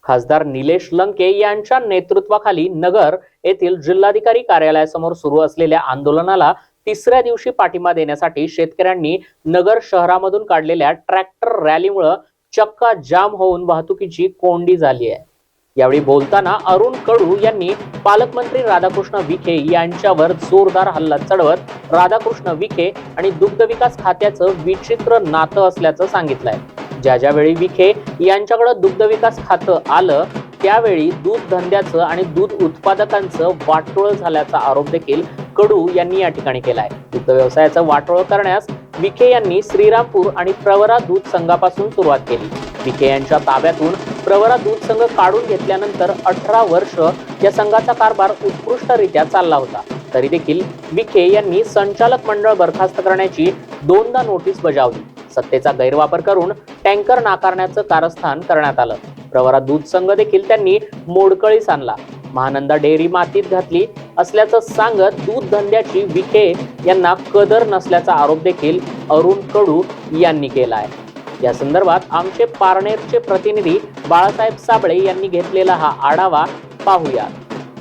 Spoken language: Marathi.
खासदार निलेश लंके यांच्या नेतृत्वाखाली नगर येथील जिल्हाधिकारी कार्यालयासमोर सुरू असलेल्या आंदोलनाला तिसऱ्या दिवशी पाठिंबा देण्यासाठी शेतकऱ्यांनी नगर शहरामधून काढलेल्या ट्रॅक्टर रॅलीमुळे चक्का जाम होऊन वाहतुकीची कोंडी झाली आहे। यावेळी बोलताना अरुण कडू यांनी पालकमंत्री राधाकृष्ण विखे यांच्यावर जोरदार हल्ला चढवत राधाकृष्ण विखे आणि दुग्ध विकास खात्याचं विचित्र नातं असल्याचं सांगितलंय। ज्यावेळी विखे यांच्याकडे दुग्ध विकास खातं आलं त्यावेळी दूध धंद्याचं आणि दूध उत्पादकांचं वाटोळ झाल्याचा आरोप देखील कडू यांनी या ठिकाणी केलाय। दुग्ध व्यवसायाचं वाटोळ करण्यास विखे यांनी श्रीरामपूर आणि प्रवरा दूध संघापासून सुरुवात केली। विखे यांच्या ताब्यातून प्रवरा दूध संघ काढून घेतल्यानंतर 18 वर्ष या संघाचा कारभार उत्कृष्टरित्या चालला होता। तरी देखील विखे यांनी संचालक मंडळ बरखास्त करण्याची दोनदा नोटीस बजावली। सत्तेचा गैरवापर करून टँकर नाकारण्याचं कारस्थान करण्यात आलं। प्रवरा दूध संघ देखील त्यांनी मोडकळीस आणला। महानंदा डेअरी मातीत घातली असल्याचं सांगत दूध धंद्याची विखे यांना कदर नसल्याचा आरोप देखील अरुण कडू यांनी केला आहे। या संदर्भात आमचे पारनेरचे प्रतिनिधी बाळासाहेब साबळे यांनी घेतलेला हा आढावा पाहूया।